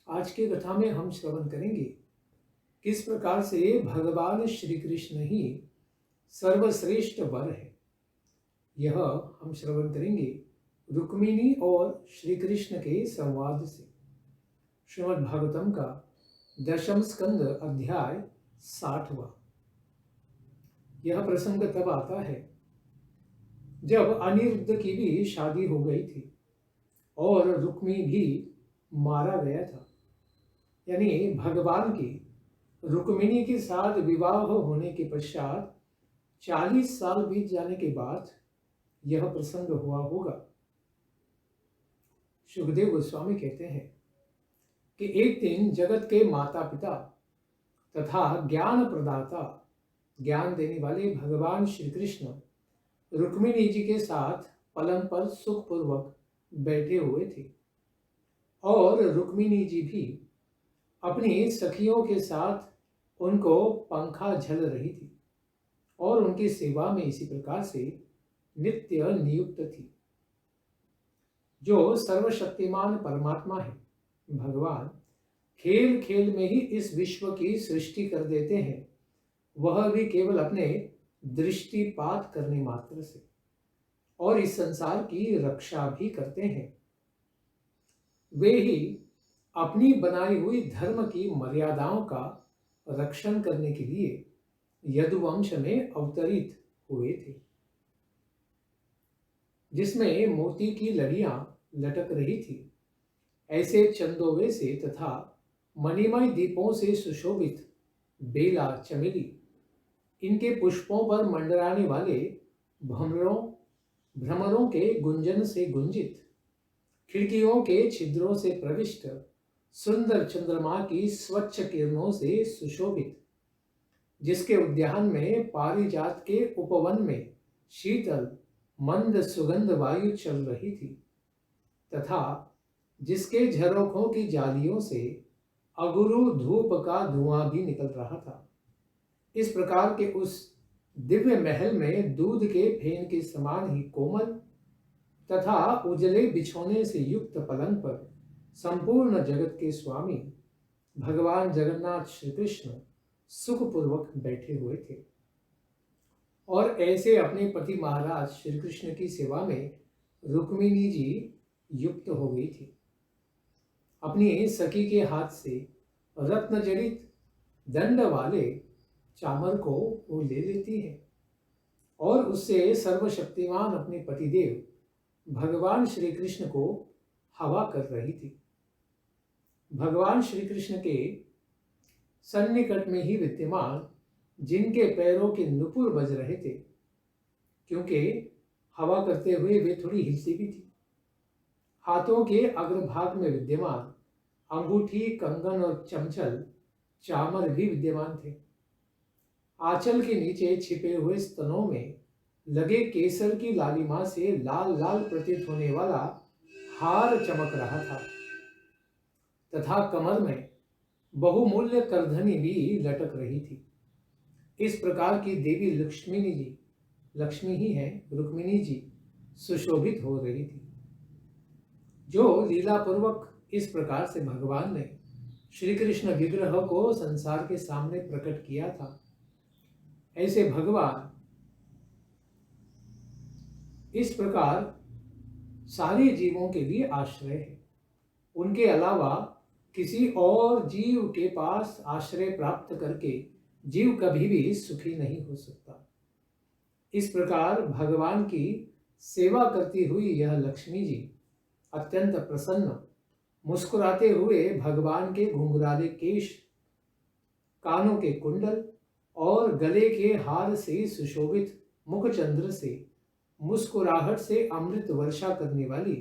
आज की कथा में हम श्रवण करेंगे किस प्रकार से भगवान श्री कृष्ण ही सर्वश्रेष्ठ वर है। यह हम श्रवण करेंगे रुक्मिणी और श्री कृष्ण के संवाद से। श्रीमद् भागवतम का दशम स्कंद अध्याय 60वां। यह प्रसंग तब आता है जब अनिरुद्ध की भी शादी हो गई थी और रुक्मी भी मारा गया था। यानी भगवान की रुक्मिणी के साथ विवाह होने के पश्चात 40 साल बीत जाने के बाद यह प्रसंग हुआ होगा। सुखदेव गोस्वामी कहते हैं कि एक दिन जगत के माता पिता तथा ज्ञान प्रदाता, ज्ञान देने वाले भगवान श्री कृष्ण रुक्मिणी जी के साथ पलंग पर सुखपूर्वक बैठे हुए थे और रुक्मिणी जी भी अपनी सखियों के साथ उनको पंखा झल रही थी और उनकी सेवा में इसी प्रकार से नित्य नियुक्त थी। जो सर्वशक्तिमान परमात्मा है भगवान, खेल खेल में ही इस विश्व की सृष्टि कर देते हैं, वह भी केवल अपने दृष्टिपात करने मात्र से, और इस संसार की रक्षा भी करते हैं। वे ही अपनी बनाई हुई धर्म की मर्यादाओं का रक्षण करने के लिए यदुवंश में अवतरित हुए थे, जिसमें मोती की लड़ियां लटक रही थी। ऐसे चंदोवे से तथा मणिमय दीपों से सुशोभित बेला चमेली, इनके पुष्पों पर मंडराने वाले भ्रमरों के गुंजन से गुंजित, खिड़कियों के छिद्रों से प्रविष्ट सुंदर चंद्रमा की स्वच्छ किरणों से सुशोभित, जिसके उद्यान में पारिजात के उपवन में शीतल मंद सुगंध वायु चल रही थी तथा जिसके झरोखों की जालियों से अगुरु धूप का धुआं भी निकल रहा था। इस प्रकार के उस दिव्य महल में दूध के फेन के समान ही कोमल तथा उजले बिछौने से युक्त पलंग पर संपूर्ण जगत के स्वामी भगवान जगन्नाथ श्री कृष्ण सुखपूर्वक बैठे हुए थे और ऐसे अपने पति महाराज श्री कृष्ण की सेवा में रुक्मिणी जी युक्त हो गई थी। अपनी सखी के हाथ से रत्न जड़ित दंड वाले चामर को वो ले लेती है और उससे सर्वशक्तिमान अपने पतिदेव भगवान श्री कृष्ण को हवा कर रही थी। भगवान श्री कृष्ण के सन्निकट में ही विद्यमान जिनके पैरों के नुपुर बज रहे थे, क्योंकि हवा करते हुए वे थोड़ी हिलती भी थी। हाथों के अग्रभाग में विद्यमान अंगूठी, कंगन और चमचल चामर भी विद्यमान थे। आंचल के नीचे छिपे हुए स्तनों में लगे केसर की लालिमा से लाल लाल प्रतीत होने वाला हार चमक रहा था तथा कमर में बहुमूल्य करधनी भी लटक रही थी। इस प्रकार की देवी लक्ष्मी ही है रुक्मिणी जी, सुशोभित हो रही थी। जो लीला पूर्वक इस प्रकार से भगवान ने श्री कृष्ण विग्रह को संसार के सामने प्रकट किया था, ऐसे भगवान इस प्रकार सारे जीवों के लिए आश्रय है। उनके अलावा किसी और जीव के पास आश्रय प्राप्त करके जीव कभी भी सुखी नहीं हो सकता। इस प्रकार भगवान की सेवा करती हुई यह लक्ष्मी जी अत्यंत प्रसन्न, मुस्कुराते हुए भगवान के घुंघराले केश, कानों के कुंडल और गले के हार से सुशोभित मुखचंद्र से मुस्कुराहट से अमृत वर्षा करने वाली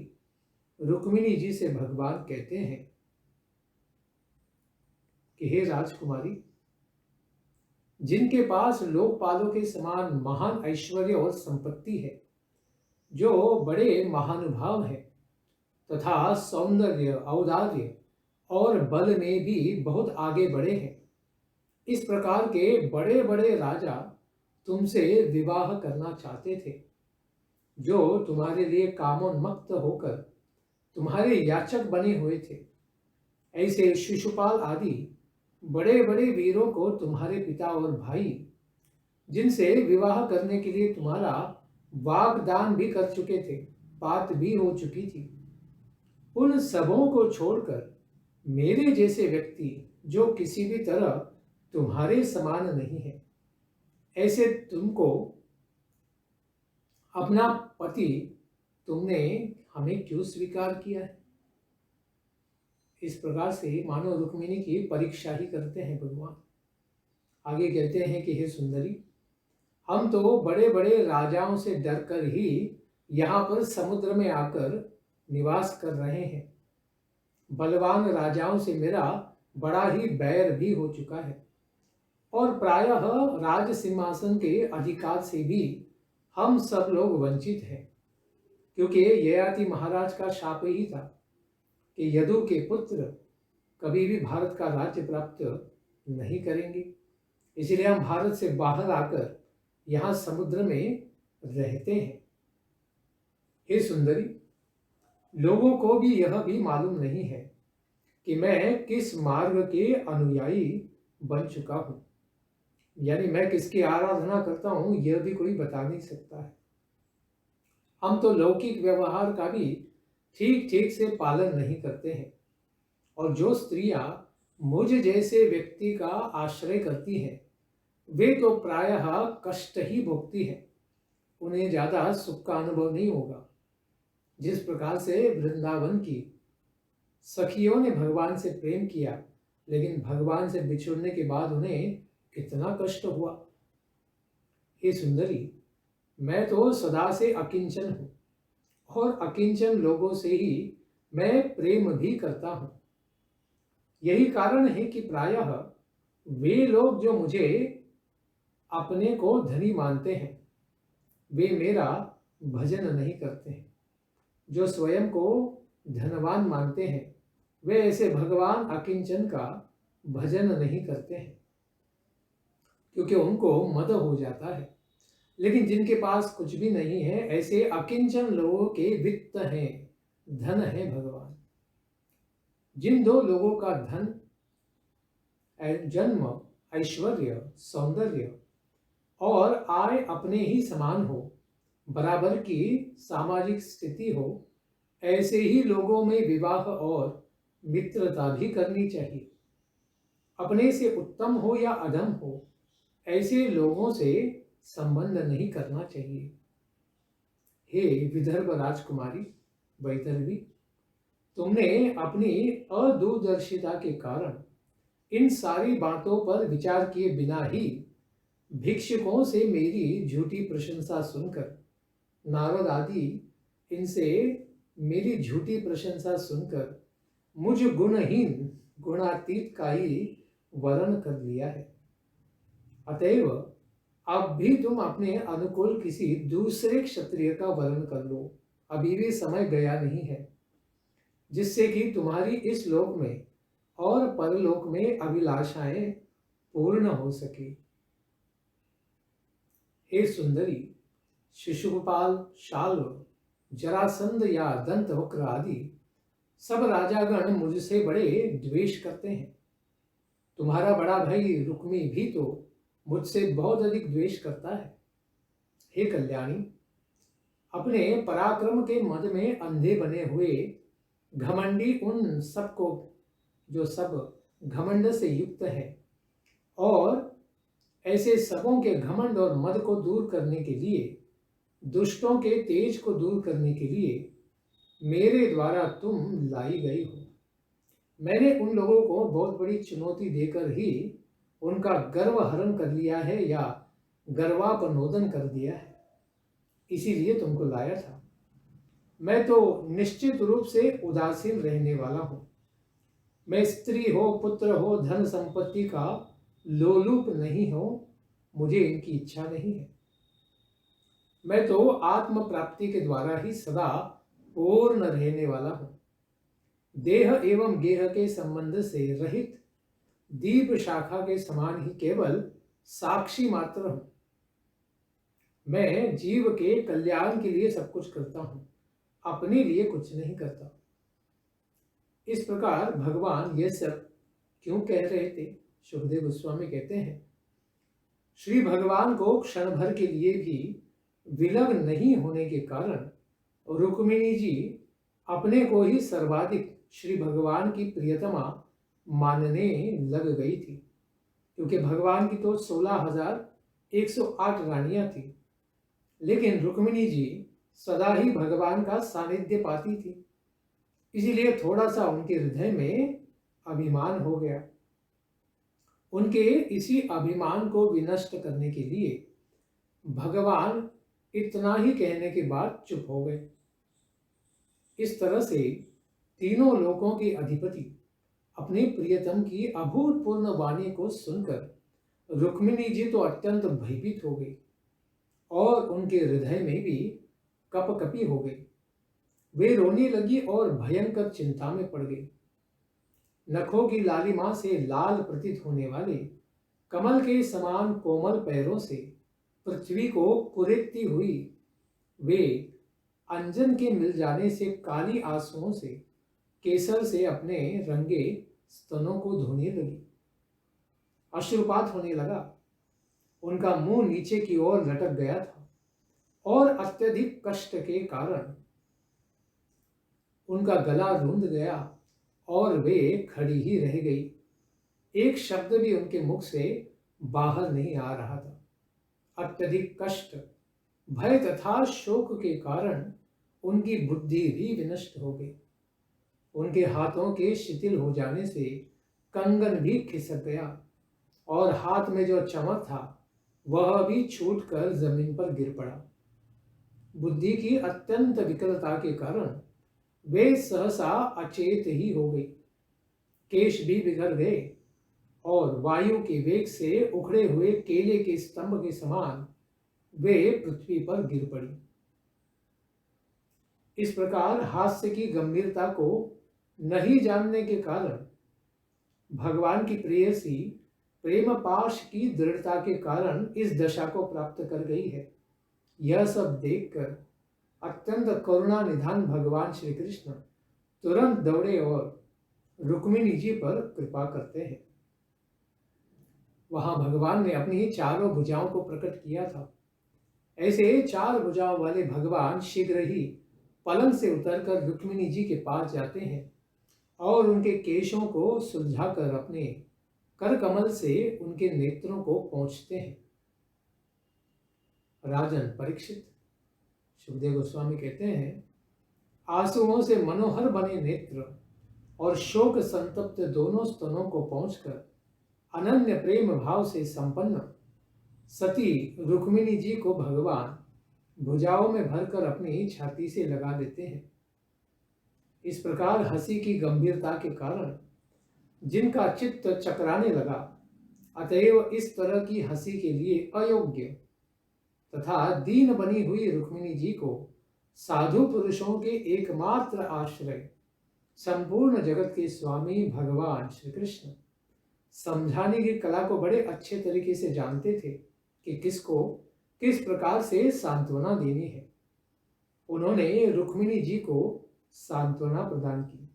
रुक्मिणी जी से भगवान कहते हैं कि हे राजकुमारी, जिनके पास लोकपालों के समान महान ऐश्वर्य और संपत्ति है, जो बड़े महानुभाव है तथा सौंदर्य, औदार्य और बल में भी बहुत आगे बढ़े हैं, इस प्रकार के बड़े बड़े राजा तुमसे विवाह करना चाहते थे, जो तुम्हारे लिए कामोन्मत्त होकर तुम्हारे याचक बने हुए थे। ऐसे शिशुपाल आदि बड़े बड़े वीरों को तुम्हारे पिता और भाई, जिनसे विवाह करने के लिए तुम्हारा वाग्दान भी कर चुके थे, बात भी हो चुकी थी, उन सबों को छोड़कर मेरे जैसे व्यक्ति जो किसी भी तरह तुम्हारे समान नहीं है, ऐसे तुमको अपना पति तुमने हमें क्यों स्वीकार किया है? इस प्रकार से मानो रुक्मिणी की परीक्षा ही करते हैं भगवान। आगे कहते हैं कि हे सुंदरी, हम तो बड़े बड़े राजाओं से डरकर ही यहाँ पर समुद्र में आकर निवास कर रहे हैं। बलवान राजाओं से मेरा बड़ा ही बैर भी हो चुका है और प्रायः राज सिंहासन के अधिकार से भी हम सब लोग वंचित हैं, क्योंकि ययाति महाराज का शाप ही था कि यदु के पुत्र कभी भी भारत का राज्य प्राप्त नहीं करेंगे। इसलिए हम भारत से बाहर आकर यहाँ समुद्र में रहते हैं। हे सुंदरी, लोगों को भी यह भी मालूम नहीं है कि मैं किस मार्ग के अनुयायी बन चुका हूँ, यानी मैं किसकी आराधना करता हूँ यह भी कोई बता नहीं सकता है। हम तो लौकिक व्यवहार का भी ठीक ठीक से पालन नहीं करते हैं, और जो स्त्रियां मुझ जैसे व्यक्ति का आश्रय करती हैं वे तो प्रायः कष्ट ही भोगती हैं, उन्हें ज्यादा सुख का अनुभव नहीं होगा। जिस प्रकार से वृंदावन की सखियों ने भगवान से प्रेम किया, लेकिन भगवान से बिछुड़ने के बाद उन्हें कितना कष्ट हुआ। हे सुंदरी, मैं तो सदा से अकिंचन हूं और अकिंचन लोगों से ही मैं प्रेम भी करता हूं। यही कारण है कि प्रायः वे लोग जो मुझे अपने को धनी मानते हैं वे मेरा भजन नहीं करते हैं। जो स्वयं को धनवान मानते हैं वे ऐसे भगवान अकिंचन का भजन नहीं करते हैं, क्योंकि उनको मद हो जाता है। लेकिन जिनके पास कुछ भी नहीं है ऐसे अकिंचन लोगों के वित्त हैं, धन है भगवान। जिन दो लोगों का धन, जन्म, ऐश्वर्य, सौंदर्य और आय अपने ही समान हो, बराबर की सामाजिक स्थिति हो, ऐसे ही लोगों में विवाह और मित्रता भी करनी चाहिए। अपने से उत्तम हो या अधम हो, ऐसे लोगों से संबंध नहीं करना चाहिए। हे विदर्भ राजकुमारी वैदर्भी, तुमने अपनी अदूरदर्शिता के कारण इन सारी बातों पर विचार किए बिना ही भिक्षुकों से मेरी झूठी प्रशंसा सुनकर, नारद आदि इनसे मेरी झूठी प्रशंसा सुनकर मुझ गुणहीन गुणातीत का ही वर्ण कर लिया है। अतएव अब भी तुम अपने अनुकूल किसी दूसरे क्षत्रिय का वर्ण कर लो, अभी भी समय गया नहीं है, जिससे कि तुम्हारी इस लोक में और परलोक में अभिलाषाएं पूर्ण हो सके। हे सुंदरी, शिशुपाल, शाल्व, जरासंध या दंतवक्र आदि सब राजागण मुझसे बड़े द्वेष करते हैं। तुम्हारा बड़ा भाई रुक्मी भी तो मुझसे बहुत अधिक द्वेष करता है। हे कल्याणी, अपने पराक्रम के मद में अंधे बने हुए घमंडी उन सबको जो सब घमंड से युक्त है, और ऐसे सबों के घमंड और मद को दूर करने के लिए, दुष्टों के तेज को दूर करने के लिए मेरे द्वारा तुम लाई गई हो। मैंने उन लोगों को बहुत बड़ी चुनौती देकर ही उनका गर्व हरण कर लिया है या गर्वापनोदन कर दिया है, इसीलिए तुमको लाया था। मैं तो निश्चित रूप से उदासीन रहने वाला हूं। मैं स्त्री हो, पुत्र हो, धन संपत्ति का लोलुप नहीं हो, मुझे इनकी इच्छा नहीं है। मैं तो आत्म प्राप्ति के द्वारा ही सदा पूर्ण रहने वाला हूं। देह एवं गेह के संबंध से रहित दीप शाखा के समान ही केवल साक्षी मात्र हूं। मैं जीव के कल्याण के लिए सब कुछ करता हूं, अपने लिए कुछ नहीं करता। इस प्रकार भगवान ये सब क्यों कह रहे थे? सुखदेव गोस्वामी कहते हैं, श्री भगवान को क्षण भर के लिए भी विलग नहीं होने के कारण रुक्मिणी जी अपने को ही सर्वाधिक श्री भगवान की प्रियतमा मानने लग गई थी, क्योंकि भगवान की तो 16,108 रानियां थी, लेकिन रुक्मिणी जी सदा ही भगवान का सानिध्य पाती थी, इसीलिए थोड़ा सा उनके हृदय में अभिमान हो गया। उनके इसी अभिमान को विनष्ट करने के लिए भगवान इतना ही कहने के बाद चुप हो गए। इस तरह से तीनों लोकों के अधिपति अपने प्रियतम की अभूतपूर्व वाणी को सुनकर रुक्मिणी जी तो अत्यंत भयभीत हो गई और उनके हृदय में भी कपकपी हो गई। वे रोने लगी और भयंकर चिंता में पड़ गई। नखों की लालिमा से लाल प्रतीत होने वाले कमल के समान कोमल पैरों से पृथ्वी को कुरेदती हुई वे अंजन के मिल जाने से काली आंसुओं से केसर से अपने रंगे स्तनों को धोने लगी। अश्रुपात होने लगा। उनका मुंह नीचे की ओर लटक गया था और अत्यधिक कष्ट के कारण उनका गला रूंध गया और वे खड़ी ही रह गई। एक शब्द भी उनके मुख से बाहर नहीं आ रहा था। अत्यधिक कष्ट, भय तथा शोक के कारण उनकी बुद्धि भी विनष्ट हो गई। उनके हाथों के शिथिल हो जाने से कंगन भी खिसक गया और हाथ में जो चमक था वह भी छूटकर जमीन पर गिर पड़ा। बुद्धि की अत्यंत विकलता के कारण वे सहसा अचेत ही हो गई। केश भी बिखर गए और वायु के वेग से उखड़े हुए केले के स्तंभ के समान वे पृथ्वी पर गिर पड़ी। इस प्रकार हास्य की गंभीरता को नहीं जानने के कारण, भगवान की प्रेयसी प्रेम पाश की दृढ़ता के कारण इस दशा को प्राप्त कर गई है। यह सब देखकर अत्यंत करुणा निधान भगवान श्री कृष्ण तुरंत दौड़े और रुक्मिणी जी पर कृपा करते हैं। वहां भगवान ने अपनी ही चारों भुजाओं को प्रकट किया था। ऐसे 4 भुजाओं वाले भगवान शीघ्र ही पलंग से उतरकर रुक्मिणी जी के पास जाते हैं और उनके केशों को सुलझाकर अपने कर कमल से उनके नेत्रों को पोंछते हैं। राजन परीक्षित, सुखदेव गोस्वामी कहते हैं, आंसुओं से मनोहर बने नेत्र और शोक संतप्त दोनों स्तनों को पोंछकर अनन्य प्रेम भाव से संपन्न सती रुक्मिणी जी को भगवान भुजाओं में भरकर अपनी छाती से लगा देते हैं। इस प्रकार हंसी की गंभीरता के कारण जिनका चित्त चकराने लगा, अतएव इस तरह की हंसी के लिए अयोग्य तथा दीन बनी हुई रुक्मिणी जी को साधु पुरुषों के एकमात्र आश्रय संपूर्ण जगत के स्वामी भगवान श्री कृष्ण समझाने की कला को बड़े अच्छे तरीके से जानते थे कि किसको किस प्रकार से सांत्वना देनी है। उन्होंने रुक्मिणी जी को सांत्वना प्रदान की।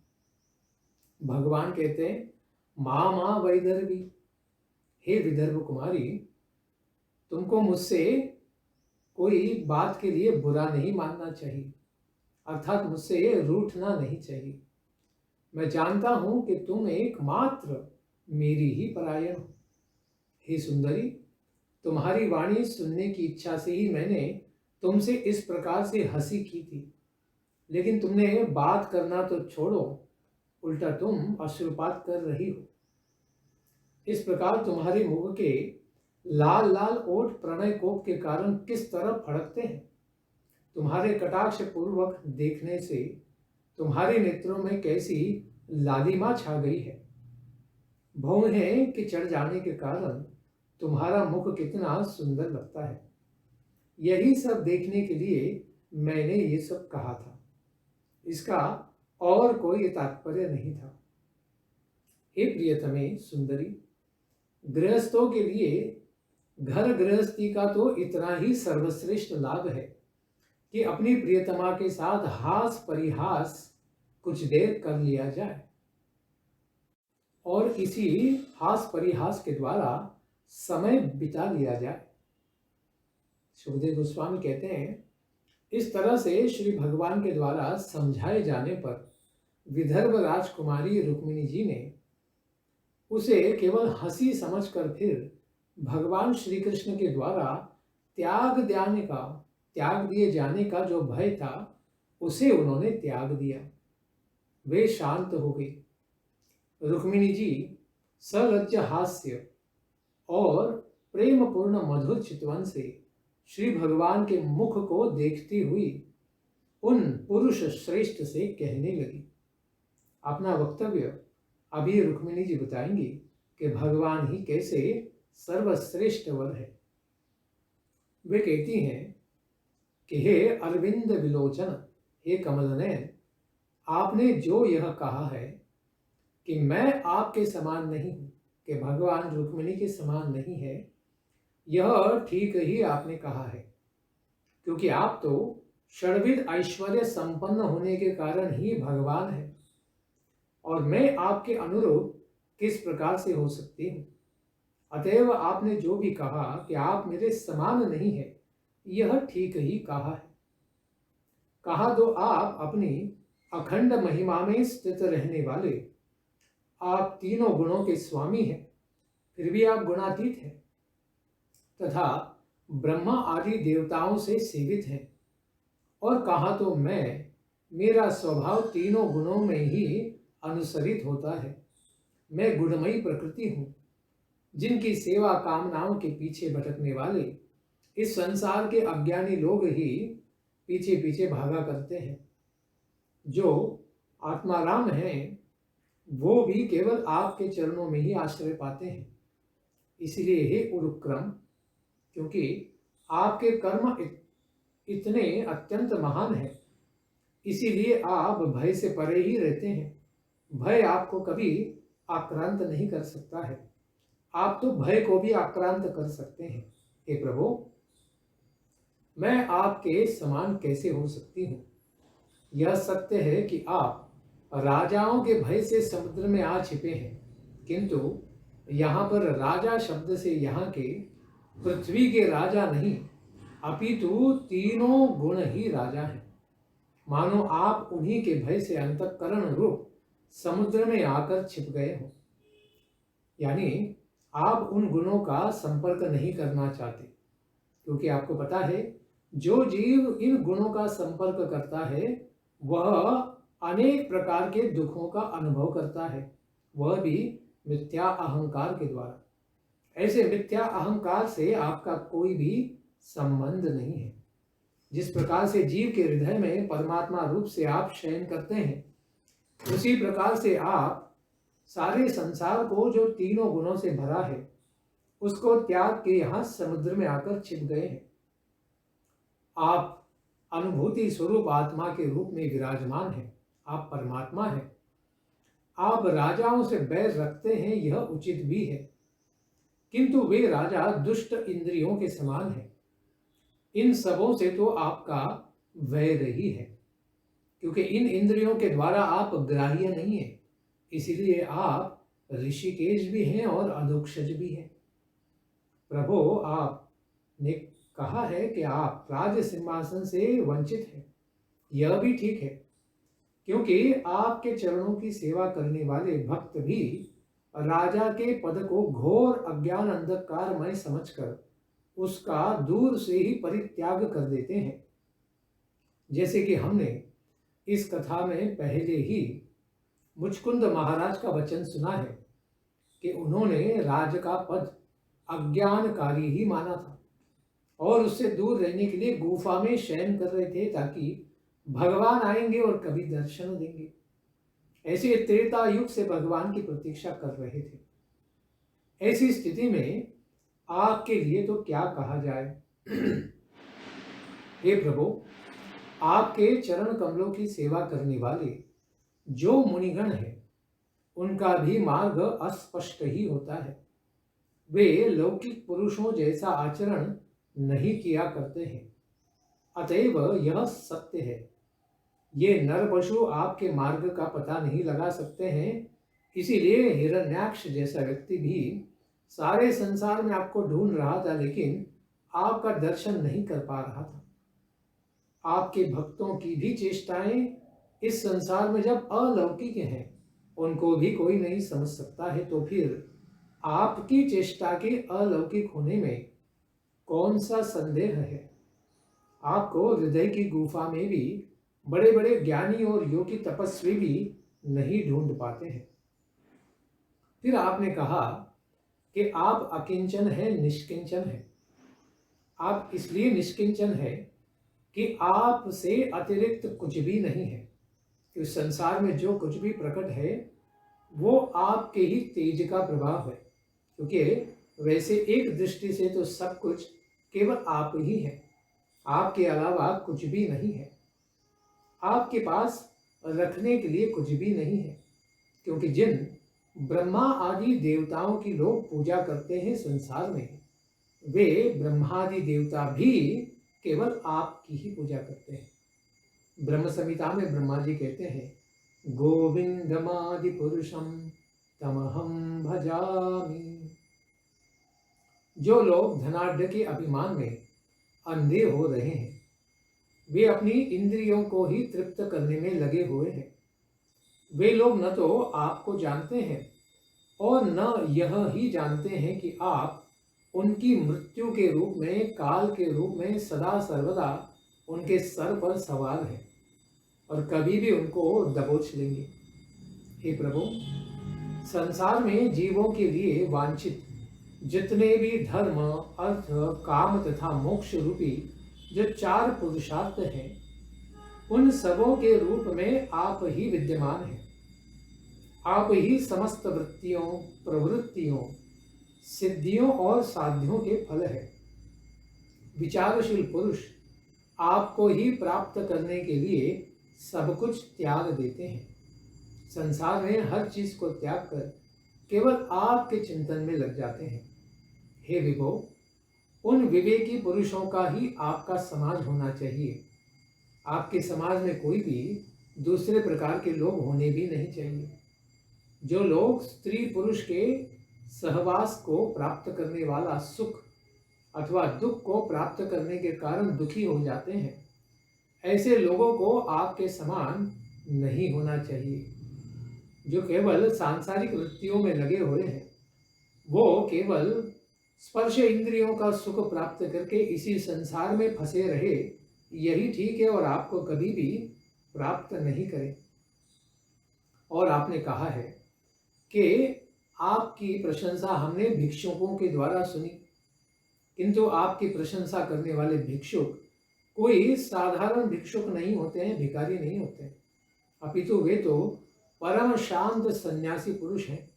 भगवान कहते हैं, माँ माँ वैदर्भी, हे विदर्भ कुमारी, तुमको मुझसे कोई बात के लिए बुरा नहीं मानना चाहिए, अर्थात मुझसे रूठना नहीं चाहिए। मैं जानता हूं कि तुम एकमात्र मेरी ही परायण हो। हे सुंदरी, तुम्हारी वाणी सुनने की इच्छा से ही मैंने तुमसे इस प्रकार से हंसी की थी, लेकिन तुमने बात करना तो छोड़ो, उल्टा तुम अश्रुपात कर रही हो। इस प्रकार तुम्हारे मुख के लाल लाल ओठ प्रणय कोप के कारण किस तरह फड़कते हैं। तुम्हारे कटाक्ष पूर्वक देखने से तुम्हारे नेत्रों में कैसी लालिमा छा गई है। भौहें के चढ़ जाने के कारण तुम्हारा मुख कितना सुंदर लगता है। यही सब देखने के लिए मैंने ये सब कहा था, इसका और कोई तात्पर्य नहीं था। हे प्रियतमे सुंदरी, गृहस्थों के लिए घर गृहस्थी का तो इतना ही सर्वश्रेष्ठ लाभ है कि अपनी प्रियतमा के साथ हास परिहास कुछ देर कर लिया जाए। और इसी हास परिहास के द्वारा समय बिता लिया जाए। सुखदेव गोस्वामी कहते हैं, इस तरह से श्री भगवान के द्वारा समझाए जाने पर विदर्भ राजकुमारी रुक्मिणी जी ने उसे केवल हंसी समझकर फिर भगवान श्री कृष्ण के द्वारा त्याग दिए जाने का जो भय था उसे उन्होंने त्याग दिया। वे शांत हो गई। रुक्मिणी जी सलज्ज हास्य और प्रेमपूर्ण मधुर चितवन से श्री भगवान के मुख को देखती हुई उन पुरुष श्रेष्ठ से कहने लगी। अपना वक्तव्य अभी रुक्मिणी जी बताएंगी कि भगवान ही कैसे सर्वश्रेष्ठ वर है। वे कहती हैं कि हे अरविंद विलोचन, हे कमलनयन, आपने जो यह कहा है कि मैं आपके समान नहीं हूं, कि भगवान रुक्मिणी के समान नहीं है, यह ठीक ही आपने कहा है, क्योंकि आप तो षड्विध ऐश्वर्य संपन्न होने के कारण ही भगवान है, और मैं आपके अनुरूप किस प्रकार से हो सकती हूँ। अतएव आपने जो भी कहा कि आप मेरे समान नहीं है, यह ठीक ही कहा है। कहा तो आप अपनी अखंड महिमा में स्थित रहने वाले, आप तीनों गुणों के स्वामी हैं, फिर भी आप गुणातीत हैं तथा ब्रह्मा आदि देवताओं से सेवित हैं। और कहा तो मेरा स्वभाव तीनों गुणों में ही अनुसरित होता है। मैं गुणमयी प्रकृति हूँ, जिनकी सेवा कामनाओं के पीछे भटकने वाले इस संसार के अज्ञानी लोग ही पीछे पीछे भागा करते हैं। जो आत्माराम हैं वो भी केवल आपके चरणों में ही आश्रय पाते हैं। इसलिए हे उरुक्रम, क्योंकि आपके कर्म इतने अत्यंत महान हैं, इसीलिए आप भय से परे ही रहते हैं। भय आपको कभी आक्रांत नहीं कर सकता है। आप तो भय को भी आक्रांत कर सकते हैं। हे प्रभु, मैं आपके समान कैसे हो सकती हूँ? यह सत्य है कि आप राजाओं के भय से समुद्र में आ छिपे हैं, किंतु यहाँ पर राजा शब्द से यहाँ के पृथ्वी के राजा नहीं, अपितु तीनों गुण ही राजा हैं। मानो आप उन्हीं के भय से अंतःकरण रूप समुद्र में आकर छिप गए हो। यानी आप उन गुणों का संपर्क नहीं करना चाहते, क्योंकि आपको पता है जो जीव इन गुणों का संपर्क करता है वह अनेक प्रकार के दुखों का अनुभव करता है, वह भी मिथ्या अहंकार के द्वारा। ऐसे मिथ्या अहंकार से आपका कोई भी संबंध नहीं है। जिस प्रकार से जीव के हृदय में परमात्मा रूप से आप शयन करते हैं, उसी प्रकार से आप सारे संसार को जो तीनों गुणों से भरा है उसको त्याग के यहाँ समुद्र में आकर छिप गए हैं। आप अनुभूति स्वरूप आत्मा के रूप में विराजमान हैं। आप परमात्मा हैं। आप राजाओं से बैर रखते हैं, यह उचित भी है, किंतु वे राजा दुष्ट इंद्रियों के समान हैं। इन सबों से तो आपका वैर ही है, क्योंकि इन इंद्रियों के द्वारा आप ग्राह्य नहीं है। इसीलिए आप ऋषिकेश भी हैं और अधोक्षज भी हैं। प्रभु, आपने कहा है कि आप राज सिंहासन से वंचित हैं। यह भी ठीक है, क्योंकि आपके चरणों की सेवा करने वाले भक्त भी राजा के पद को घोर अज्ञान अंधकारमय समझकर उसका दूर से ही परित्याग कर देते हैं। जैसे कि हमने इस कथा में पहले ही मुचकुंद महाराज का वचन सुना है कि उन्होंने राज का पद अज्ञानकारी ही माना था और उससे दूर रहने के लिए गुफा में शयन कर रहे थे, ताकि भगवान आएंगे और कभी दर्शन देंगे। ऐसे त्रेता युग से भगवान की प्रतीक्षा कर रहे थे। ऐसी स्थिति में आपके लिए तो क्या कहा जाए। हे प्रभु, आपके चरण कमलों की सेवा करने वाले जो मुनिगण हैं उनका भी मार्ग अस्पष्ट ही होता है। वे लौकिक पुरुषों जैसा आचरण नहीं किया करते हैं। अतएव यह सत्य है, ये नर पशु आपके मार्ग का पता नहीं लगा सकते हैं, इसीलिए हिरण्याक्ष जैसा व्यक्ति भी सारे संसार में आपको ढूंढ रहा था, लेकिन आपका दर्शन नहीं कर पा रहा था। आपके भक्तों की भी चेष्टाएं इस संसार में जब अलौकिक हैं, उनको भी कोई नहीं समझ सकता है, तो फिर आपकी चेष्टा के अलौकिक होने में कौन सा संदेह है। आपको हृदय की गुफा में भी बड़े बड़े ज्ञानी और योगी तपस्वी भी नहीं ढूंढ पाते हैं। फिर आपने कहा कि आप अकिंचन है, निष्किंचन है। आप इसलिए निष्किंचन है कि आपसे अतिरिक्त कुछ भी नहीं है। इस संसार में जो कुछ भी प्रकट है वो आपके ही तेज का प्रभाव है, क्योंकि वैसे एक दृष्टि से तो सब कुछ केवल आप ही है, आपके अलावा कुछ भी नहीं है। आपके पास रखने के लिए कुछ भी नहीं है, क्योंकि जिन ब्रह्मा आदि देवताओं की लोग पूजा करते हैं संसार में, वे ब्रह्मादि देवता भी केवल आपकी ही पूजा करते हैं। ब्रह्म संहिता में ब्रह्मा जी कहते हैं, गोविंदमादि पुरुषम तमहम भजामि। जो लोग धनाढ्य के अभिमान में अंधे हो रहे हैं, वे अपनी इंद्रियों को ही तृप्त करने में लगे हुए हैं। वे लोग न तो आपको जानते हैं और न यह ही जानते हैं कि आप उनकी मृत्यु के रूप में, काल के रूप में सदा सर्वदा उनके सर पर सवार है और कभी भी उनको दबोच लेंगे। हे प्रभु, संसार में जीवों के लिए वांछित जितने भी धर्म, अर्थ, काम तथा मोक्ष रूपी जो 4 पुरुषार्थ हैं, उन सबों के रूप में आप ही विद्यमान हैं। आप ही समस्त वृत्तियों, प्रवृत्तियों, सिद्धियों और साध्यों के फल है। विचारशील पुरुष आपको ही प्राप्त करने के लिए सब कुछ त्याग देते हैं। संसार में हर चीज को त्याग कर केवल आपके चिंतन में लग जाते हैं। हे विभो, उन विवेकी पुरुषों का ही आपका समाज होना चाहिए। आपके समाज में कोई भी दूसरे प्रकार के लोग होने भी नहीं चाहिए। जो लोग स्त्री पुरुष के सहवास को प्राप्त करने वाला सुख अथवा दुख को प्राप्त करने के कारण दुखी हो जाते हैं, ऐसे लोगों को आपके समान नहीं होना चाहिए। जो केवल सांसारिक वृत्तियों में लगे हुए हैं, वो केवल स्पर्श इंद्रियों का सुख प्राप्त करके इसी संसार में फंसे रहे, यही ठीक है और आपको कभी भी प्राप्त नहीं करें। और आपने कहा है कि आपकी प्रशंसा हमने भिक्षुकों के द्वारा सुनी, किंतु आपकी प्रशंसा करने वाले भिक्षुक कोई साधारण भिक्षुक नहीं होते हैं, भिखारी नहीं होते हैं, अपितु वे तो परम शांत सन्यासी पुरुष हैं।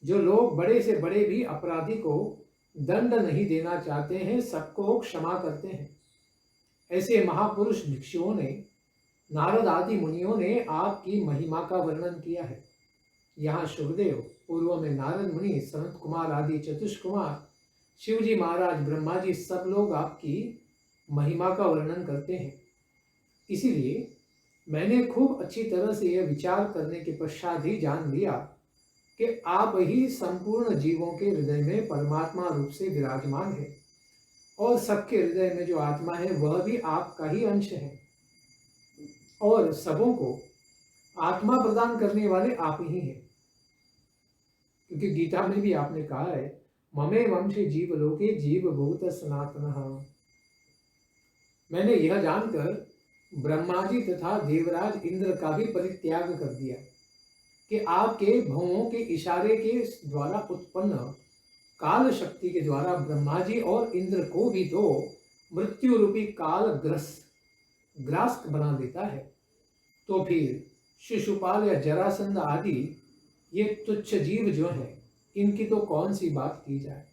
जो लोग बड़े से बड़े भी अपराधी को दंड नहीं देना चाहते हैं, सबको क्षमा करते हैं। ऐसे महापुरुष भिक्षुओं ने, नारद आदि मुनियों ने आपकी महिमा का वर्णन किया है। यहाँ सुखदेव, पूर्व में नारद मुनि, सनत कुमार आदि चतुष्क कुमार, शिवजी महाराज, ब्रह्मा जी, सब लोग आपकी महिमा का वर्णन करते हैं। इसीलिए मैंने खूब अच्छी तरह से यह विचार करने के पश्चात ही जान लिया कि आप ही संपूर्ण जीवों के हृदय में परमात्मा रूप से विराजमान है और सबके हृदय में जो आत्मा है वह भी आपका ही अंश है और सबों को आत्मा प्रदान करने वाले आप ही हैं। क्योंकि गीता में भी आपने कहा है, ममे वंशे जीव लोके जीव भूत सनातन। मैंने यह जानकर ब्रह्मा जी तथा देवराज इंद्र का भी परित्याग कर दिया कि आपके भवों के इशारे के द्वारा उत्पन्न काल शक्ति के द्वारा ब्रह्मा जी और इंद्र को भी तो मृत्यु रूपी काल ग्रास बना देता है। तो फिर शिशुपाल या जरासंध आदि ये तुच्छ जीव जो हैं, इनकी तो कौन सी बात की जाए।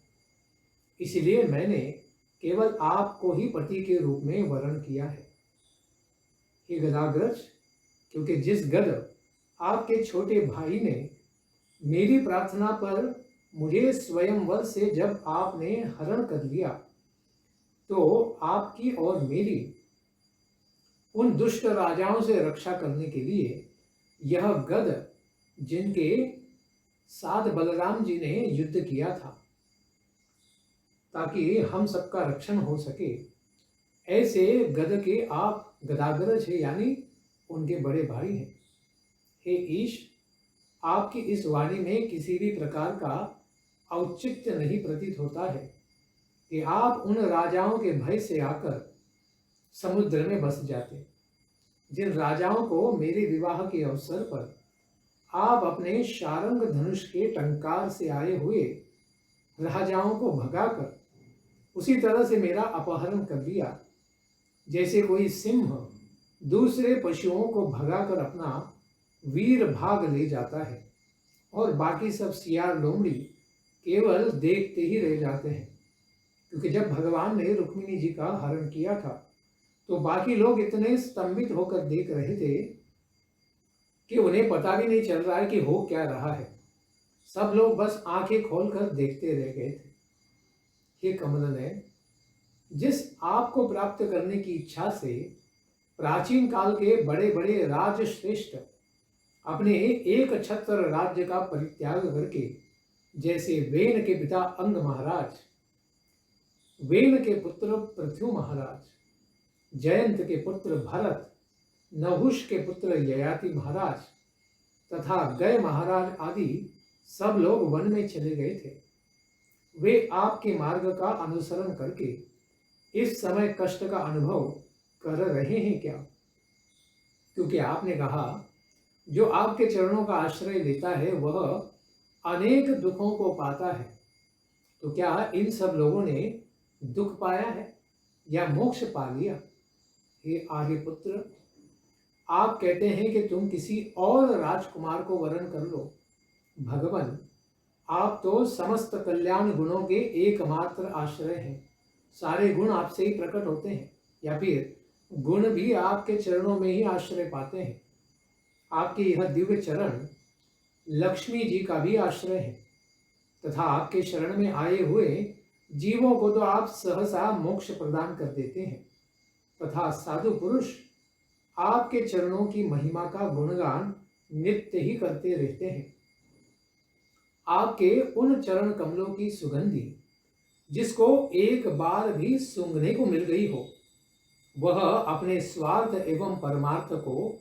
इसलिए मैंने केवल आपको ही पति के रूप में वर्ण किया है। हे गदाग्रज, क्योंकि जिस गद आपके छोटे भाई ने मेरी प्रार्थना पर मुझे स्वयंवर से जब आपने हरण कर लिया, तो आपकी और मेरी उन दुष्ट राजाओं से रक्षा करने के लिए यह गद जिनके साथ बलराम जी ने युद्ध किया था ताकि हम सबका रक्षण हो सके, ऐसे गद के आप गदाग्रज है, यानी उनके बड़े भाई हैं। हे ईश, आपकी इस वाणी में किसी भी प्रकार का औचित्य नहीं प्रतीत होता है कि आप उन राजाओं के भय से आकर समुद्र में बस जाते, जिन राजाओं को मेरे विवाह के अवसर पर आप अपने शारंग धनुष के टंकार से आए हुए राजाओं को भगाकर उसी तरह से मेरा अपहरण कर दिया, जैसे कोई सिंह दूसरे पशुओं को भगाकर अपना वीर भाग ले जाता है और बाकी सब सियार लोमड़ी केवल देखते ही रह जाते हैं। क्योंकि जब भगवान ने रुक्मिणी जी का हरण किया था तो बाकी लोग इतने स्तंभित होकर देख रहे थे कि उन्हें पता भी नहीं चल रहा है कि हो क्या रहा है। सब लोग बस आंखें खोलकर देखते रह गए थे। हे कमलनयन, जिस आपको प्राप्त करने की इच्छा से प्राचीन काल के बड़े बड़े राजश्रेष्ठ अपने एक छत्र राज्य का परित्याग करके, जैसे वेन के पिता अंग महाराज, वेन के पुत्र पृथ्वी महाराज, जयंत के पुत्र भरत, नहुष के पुत्र ययाति महाराज तथा गय महाराज आदि सब लोग वन में चले गए थे, वे आपके मार्ग का अनुसरण करके इस समय कष्ट का अनुभव कर रहे हैं क्या? क्योंकि आपने कहा जो आपके चरणों का आश्रय लेता है वह अनेक दुखों को पाता है। तो क्या इन सब लोगों ने दुख पाया है या मोक्ष पा लिया? हे आर्यपुत्र, आप कहते हैं कि तुम किसी और राजकुमार को वरण कर लो। भगवान, आप तो समस्त कल्याण गुणों के एकमात्र आश्रय हैं। सारे गुण आपसे ही प्रकट होते हैं, या फिर गुण भी आपके चरणों में ही आश्रय पाते हैं। आपके यह दिव्य चरण लक्ष्मी जी का भी आश्रय है तथा आपके शरण में आए हुए जीवों को तो आप सहसा मोक्ष प्रदान कर देते हैं तथा साधु पुरुष आपके चरणों की महिमा का गुणगान नित्य ही करते रहते हैं। आपके उन चरण कमलों की सुगंधी जिसको एक बार भी सूंघने को मिल गई हो, वह अपने स्वार्थ एवं परमार्थ को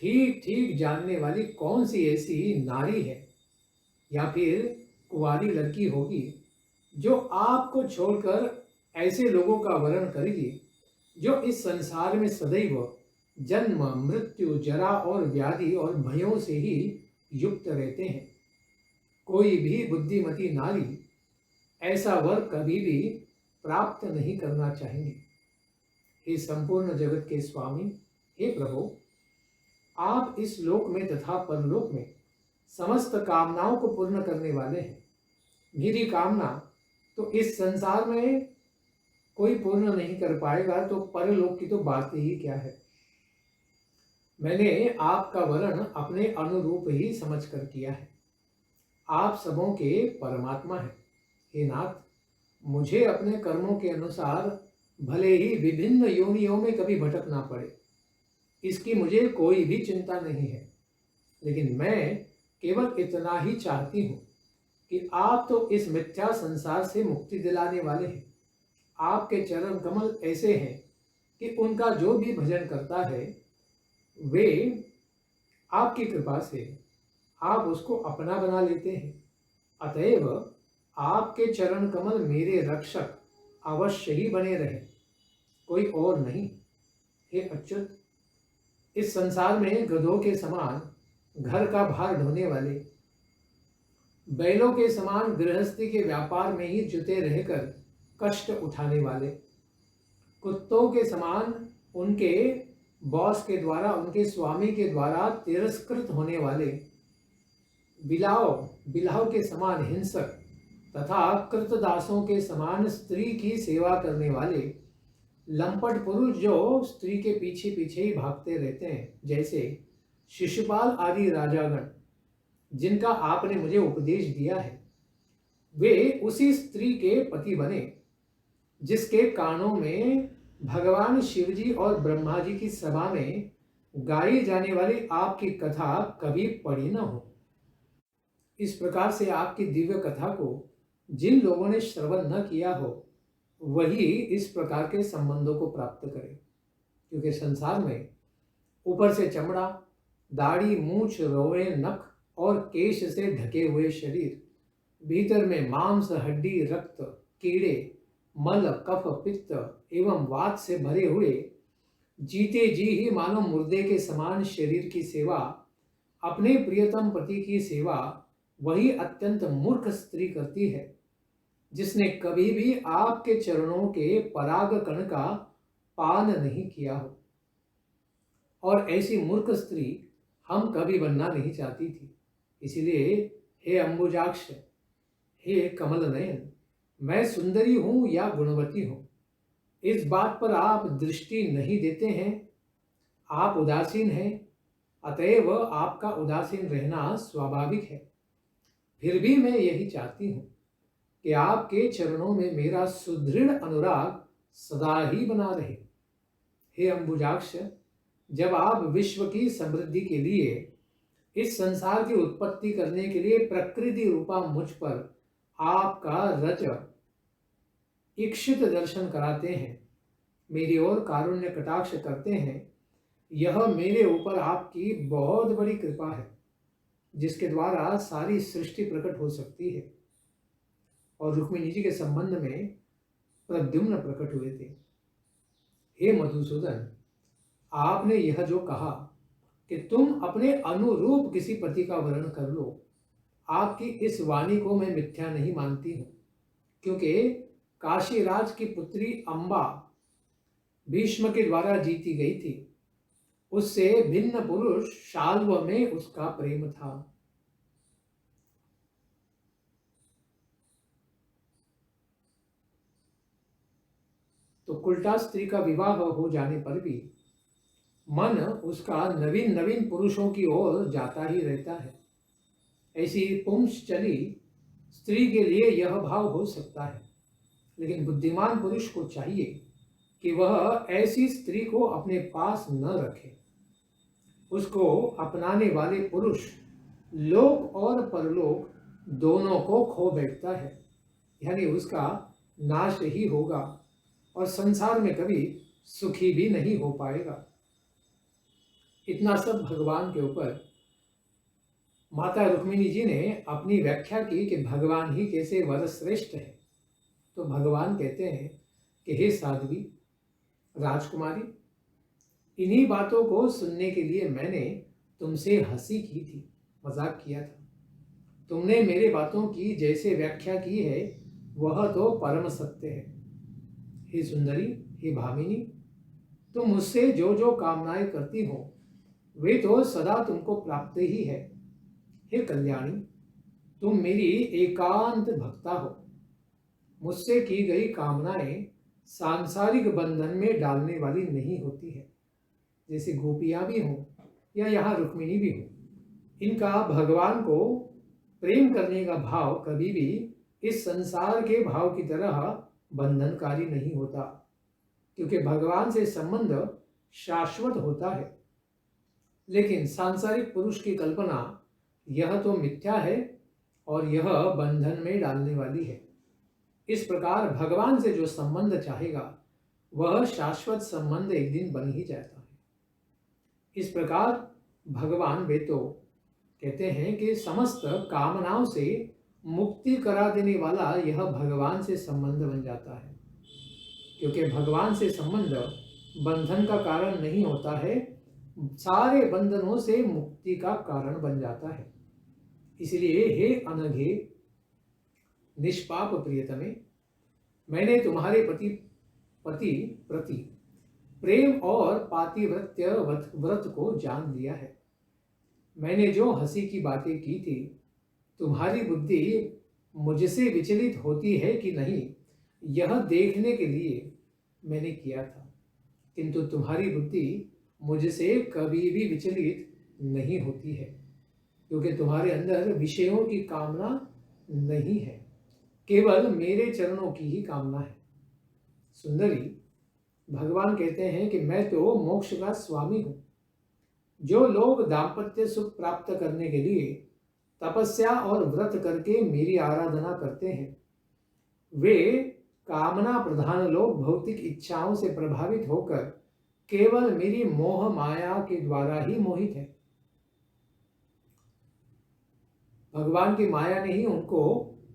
ठीक ठीक जानने वाली कौन सी ऐसी नारी है या फिर कुंवारी लड़की होगी जो आपको छोड़कर ऐसे लोगों का वरण करेगी जो इस संसार में सदैव जन्म मृत्यु जरा और व्याधि और भयों से ही युक्त रहते हैं। कोई भी बुद्धिमती नारी ऐसा वर कभी भी प्राप्त नहीं करना चाहेंगे। हे संपूर्ण जगत के स्वामी, हे प्रभु, आप इस लोक में तथा परलोक में समस्त कामनाओं को पूर्ण करने वाले हैं। मेरी कामना तो इस संसार में कोई पूर्ण नहीं कर पाएगा, तो परलोक की तो बात ही क्या है। मैंने आपका वर्ण अपने अनुरूप ही समझकर किया है। आप सबों के परमात्मा हैं। हे नाथ, मुझे अपने कर्मों के अनुसार भले ही विभिन्न योनियों में कभी भटकना पड़े, इसकी मुझे कोई भी चिंता नहीं है, लेकिन मैं केवल इतना ही चाहती हूँ कि आप तो इस मिथ्या संसार से मुक्ति दिलाने वाले हैं। आपके चरण कमल ऐसे हैं कि उनका जो भी भजन करता है वे आपकी कृपा से आप उसको अपना बना लेते हैं। अतएव आपके चरण कमल मेरे रक्षक अवश्य ही बने रहे, कोई और नहीं। हे अच्युत, इस संसार में गधों के समान घर का भार ढोने वाले, बैलों के समान गृहस्थी के व्यापार में ही जुटे रहकर कष्ट उठाने वाले, कुत्तों के समान उनके बॉस के द्वारा, उनके स्वामी के द्वारा तिरस्कृत होने वाले, बिलाव के समान हिंसक तथा कृतदासों के समान स्त्री की सेवा करने वाले, लंपट पुरुष जो स्त्री के पीछे पीछे ही भागते रहते हैं, जैसे शिशुपाल आदि राजागण जिनका आपने मुझे उपदेश दिया है, वे उसी स्त्री के पति बने जिसके कानों में भगवान शिव जी और ब्रह्मा जी की सभा में गाई जाने वाली आपकी कथा कभी पड़ी न हो। इस प्रकार से आपकी दिव्य कथा को जिन लोगों ने श्रवण न किया हो वही इस प्रकार के संबंधों को प्राप्त करें, क्योंकि संसार में ऊपर से चमड़ा, दाढ़ी, मूछ, रोए, नख और केश से ढके हुए शरीर, भीतर में मांस, हड्डी, रक्त, कीड़े, मल, कफ, पित्त एवं वात से भरे हुए जीते जी ही मानो मुर्दे के समान शरीर की सेवा, अपने प्रियतम पति की सेवा वही अत्यंत मूर्ख स्त्री करती है जिसने कभी भी आपके चरणों के पराग कण का पान नहीं किया हो। और ऐसी मूर्ख स्त्री हम कभी बनना नहीं चाहती थी। इसीलिए हे अंबुजाक्ष, हे कमल नयन, मैं सुंदरी हूं या गुणवती हूं, इस बात पर आप दृष्टि नहीं देते हैं। आप उदासीन हैं, अतएव आपका उदासीन रहना स्वाभाविक है। फिर भी मैं यही चाहती हूं कि आपके चरणों में मेरा सुदृढ़ अनुराग सदा ही बना रहे। हे अंबुजाक्ष, जब आप विश्व की समृद्धि के लिए, इस संसार की उत्पत्ति करने के लिए प्रकृति रूपा मुझ पर आपका रज इक्षित दर्शन कराते हैं, मेरी ओर कारुण्य कटाक्ष करते हैं, यह मेरे ऊपर आपकी बहुत बड़ी कृपा है जिसके द्वारा सारी सृष्टि प्रकट हो सकती है। और रुक्मिणी जी के संबंध में प्रद्युम्न प्रकट हुए थे। हे मधुसूदन, आपने यह जो कहा कि तुम अपने अनुरूप किसी पति का वर्ण कर लो, आपकी इस वाणी को मैं मिथ्या नहीं मानती हूं, क्योंकि काशीराज की पुत्री अंबा भीष्म के द्वारा जीती गई थी। उससे भिन्न पुरुष शाल्व में उसका प्रेम था। तो कुल्टा स्त्री का विवाह हो जाने पर भी मन उसका नवीन नवीन पुरुषों की ओर जाता ही रहता है। ऐसी पुंसचली स्त्री के लिए यह भाव हो सकता है, लेकिन बुद्धिमान पुरुष को चाहिए कि वह ऐसी स्त्री को अपने पास न रखे। उसको अपनाने वाले पुरुष लोक और परलोक दोनों को खो बैठता है, यानी उसका नाश ही होगा और संसार में कभी सुखी भी नहीं हो पाएगा। इतना सब भगवान के ऊपर माता रुक्मिणी जी ने अपनी व्याख्या की कि भगवान ही कैसे वर श्रेष्ठ है। तो भगवान कहते हैं कि हे साध्वी राजकुमारी, इन्हीं बातों को सुनने के लिए मैंने तुमसे हंसी की थी, मजाक किया था। तुमने मेरे बातों की जैसे व्याख्या की है वह तो परम सत्य है। हे सुंदरी, हे भामिनी, तुम मुझसे जो जो कामनाएं करती हो वे तो सदा तुमको प्राप्त ही है। हे कल्याणी, तुम मेरी एकांत भक्ता हो। मुझसे की गई कामनाएं सांसारिक बंधन में डालने वाली नहीं होती है, जैसे गोपियां भी हों या यहाँ रुक्मिणी भी हो। इनका भगवान को प्रेम करने का भाव कभी भी इस संसार के भाव की तरह बंधनकारी नहीं होता, क्योंकि भगवान से संबंध शाश्वत होता है। लेकिन सांसारिक पुरुष की कल्पना यह तो मिथ्या है और यह बंधन में डालने वाली है। इस प्रकार भगवान से जो संबंध चाहेगा वह शाश्वत संबंध एक दिन बन ही जाता है। इस प्रकार भगवान वे तो कहते हैं कि समस्त कामनाओं से मुक्ति करा देने वाला यह भगवान से संबंध बन जाता है, क्योंकि भगवान से संबंध बंधन का कारण नहीं होता है, सारे बंधनों से मुक्ति का कारण बन जाता है। इसलिए हे अनघे निष्पाप प्रियतमे, मैंने तुम्हारे पति प्रति प्रेम और पातिव्रत्य व्रत को जान लिया है। मैंने जो हंसी की बातें की थी, तुम्हारी बुद्धि मुझसे विचलित होती है कि नहीं यह देखने के लिए मैंने किया था, किंतु तुम्हारी बुद्धि मुझसे कभी भी विचलित नहीं होती है, क्योंकि तुम्हारे अंदर विषयों की कामना नहीं है, केवल मेरे चरणों की ही कामना है। सुंदरी, भगवान कहते हैं कि मैं तो मोक्ष का स्वामी हूं। जो लोग दाम्पत्य सुख प्राप्त करने के लिए तपस्या और व्रत करके मेरी आराधना करते हैं। वे कामना प्रधान लोग भौतिक इच्छाओं से प्रभावित होकर केवल मेरी मोह माया के द्वारा ही मोहित है। भगवान की माया ने ही उनको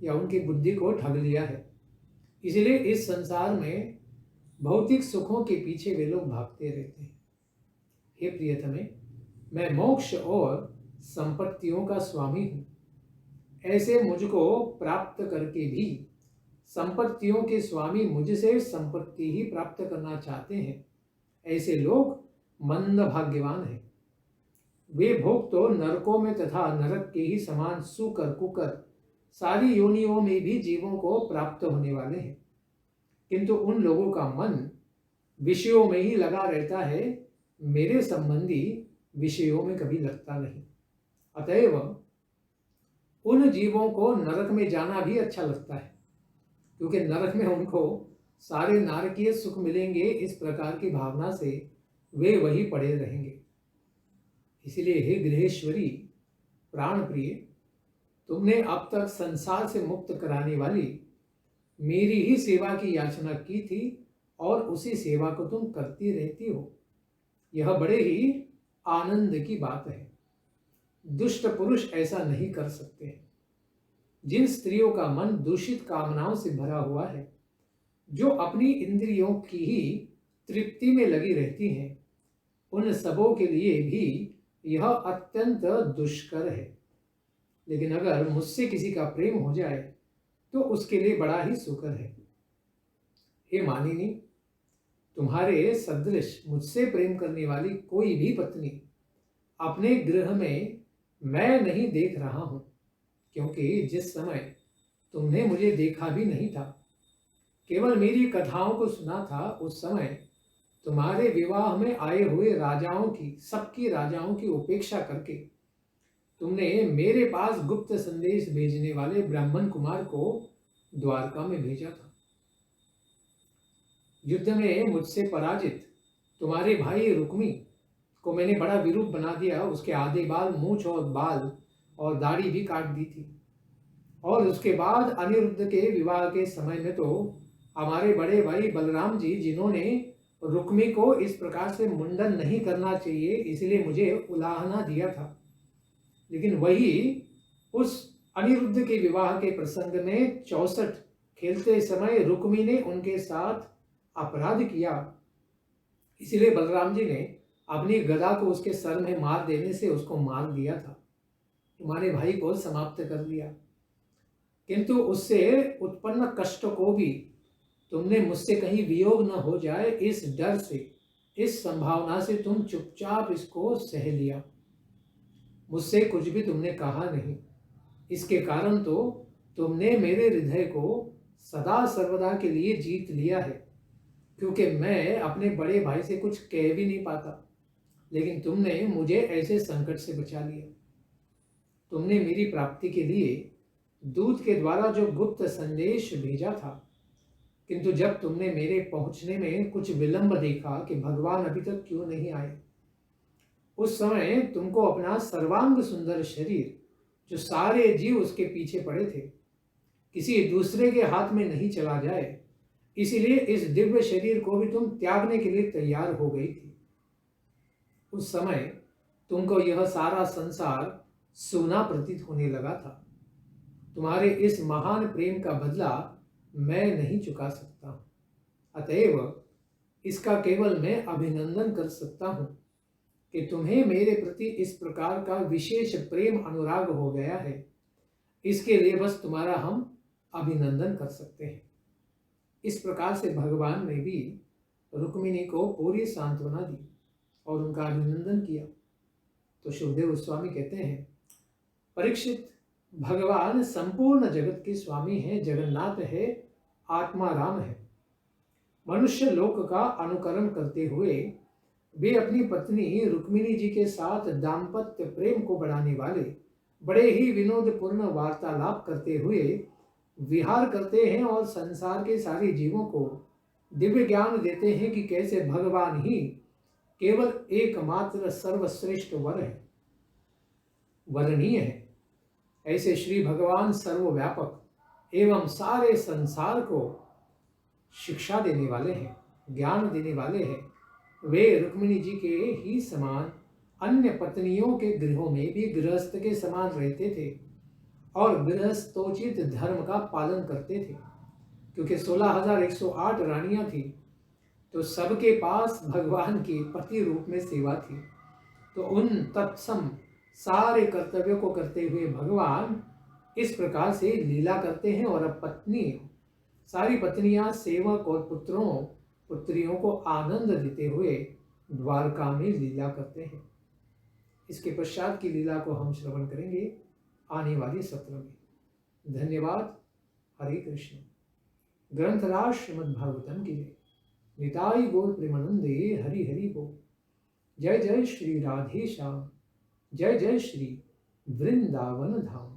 या उनकी बुद्धि को ठग लिया है। इसलिए इस संसार में भौतिक सुखों के पीछे वे लोग भागते रहते हैं। हे प्रियतमे, मैं मोक्ष और संपत्तियों का स्वामी हूं। ऐसे मुझको प्राप्त करके भी संपत्तियों के स्वामी मुझसे संपत्ति ही प्राप्त करना चाहते हैं। ऐसे लोग मंद भाग्यवान हैं। वे भोग तो नरकों में तथा नरक के ही समान सुकर कुकर सारी योनियों में भी जीवों को प्राप्त होने वाले हैं, किंतु उन लोगों का मन विषयों में ही लगा रहता है। मेरे संबंधी विषयों में कभी लगता नहीं। अतएव उन जीवों को नरक में जाना भी अच्छा लगता है, क्योंकि नरक में उनको सारे नारकीय सुख मिलेंगे। इस प्रकार की भावना से वे वही पड़े रहेंगे। इसलिए हे गृहेश्वरी प्राण प्रिय, तुमने अब तक संसार से मुक्त कराने वाली मेरी ही सेवा की याचना की थी और उसी सेवा को तुम करती रहती हो। यह बड़े ही आनंद की बात है। दुष्ट पुरुष ऐसा नहीं कर सकते। जिन स्त्रियों का मन दूषित कामनाओं से भरा हुआ है, जो अपनी इंद्रियों की ही तृप्ति में लगी रहती हैं, उन सबों के लिए भी यह अत्यंत दुष्कर है। लेकिन अगर मुझसे किसी का प्रेम हो जाए तो उसके लिए बड़ा ही सुकर है। हे मानिनी, तुम्हारे सदृश मुझसे प्रेम करने वाली कोई भी पत्नी अपने गृह में मैं नहीं देख रहा हूं, क्योंकि जिस समय तुमने मुझे देखा भी नहीं था, केवल मेरी कथाओं को सुना था, उस समय तुम्हारे विवाह में आए हुए राजाओं की, सबकी राजाओं की उपेक्षा करके तुमने मेरे पास गुप्त संदेश भेजने वाले ब्राह्मण कुमार को द्वारका में भेजा था। युद्ध में मुझसे पराजित तुम्हारे भाई रुक्मी को मैंने बड़ा विरूप बना दिया। उसके आधे बाल, मूछ और बाल और दाढ़ी भी काट दी थी। और उसके बाद अनिरुद्ध के विवाह के समय में तो हमारे बड़े भाई बलराम जी, जिन्होंने रुक्मी को इस प्रकार से मुंडन नहीं करना चाहिए इसलिए मुझे उलाहना दिया था, लेकिन वही उस अनिरुद्ध के विवाह के प्रसंग में 64 खेलते समय रुक्मी ने उनके साथ अपराध किया। इसलिए बलराम जी ने अपनी गदा को उसके सर में मार देने से उसको मार दिया था, तुम्हारे भाई को समाप्त कर दिया। किंतु उससे उत्पन्न कष्ट को भी तुमने मुझसे कहीं वियोग न हो जाए, इस डर से, इस संभावना से तुम चुपचाप इसको सह लिया। मुझसे कुछ भी तुमने कहा नहीं। इसके कारण तो तुमने मेरे हृदय को सदा सर्वदा के लिए जीत लिया है, क्योंकि मैं अपने बड़े भाई से कुछ कह भी नहीं पाता, लेकिन तुमने मुझे ऐसे संकट से बचा लिया। तुमने मेरी प्राप्ति के लिए दूत के द्वारा जो गुप्त संदेश भेजा था, किंतु जब तुमने मेरे पहुंचने में कुछ विलंब देखा कि भगवान अभी तक क्यों नहीं आए, उस समय तुमको अपना सर्वांग सुंदर शरीर, जो सारे जीव उसके पीछे पड़े थे, किसी दूसरे के हाथ में नहीं चला जाए, इसीलिए इस दिव्य शरीर को भी तुम त्यागने के लिए तैयार हो गई थी। उस समय तुमको यह सारा संसार सूना प्रतीत होने लगा था। तुम्हारे इस महान प्रेम का बदला मैं नहीं चुका सकता, अतएव इसका केवल मैं अभिनंदन कर सकता हूं कि तुम्हें मेरे प्रति इस प्रकार का विशेष प्रेम अनुराग हो गया है। इसके लिए बस तुम्हारा हम अभिनंदन कर सकते हैं। इस प्रकार से भगवान ने भी रुक्मिणी को पूरी सांत्वना दी और उनका अभिनंदन किया। तो शुभदेव गोस्वामी कहते हैं, परीक्षित, भगवान संपूर्ण जगत के स्वामी हैं, जगन्नाथ है, आत्मा राम है। मनुष्य लोक का अनुकरण करते हुए वे अपनी पत्नी रुक्मिणी जी के साथ दाम्पत्य प्रेम को बढ़ाने वाले बड़े ही विनोदपूर्ण वार्तालाप करते हुए विहार करते हैं और संसार के सारे जीवों को दिव्य ज्ञान देते हैं कि कैसे भगवान ही केवल एकमात्र सर्वश्रेष्ठ वर है, वरणीय है। ऐसे श्री भगवान सर्वव्यापक एवं सारे संसार को शिक्षा देने वाले हैं, ज्ञान देने वाले हैं। वे रुक्मिणी जी के ही समान अन्य पत्नियों के गृहों में भी गृहस्थ के समान रहते थे और गृहस्थोचित धर्म का पालन करते थे। क्योंकि 16,108 रानियां थी, तो सबके पास भगवान की पति रूप में सेवा थी। तो उन तत्सम सारे कर्तव्यों को करते हुए भगवान इस प्रकार से लीला करते हैं। और अब सारी पत्नियां सेवक और पुत्रियों को आनंद देते हुए द्वारका में लीला करते हैं। इसके पश्चात की लीला को हम श्रवण करेंगे आने वाले सत्र में। धन्यवाद। हरे कृष्ण। ग्रंथराज श्रीमद्भागवतम की जय। निताई गौर प्रेमानंदे हरि हरि बोल। जय जय श्री राधे श्याम। जय जय श्री वृंदावन धाम।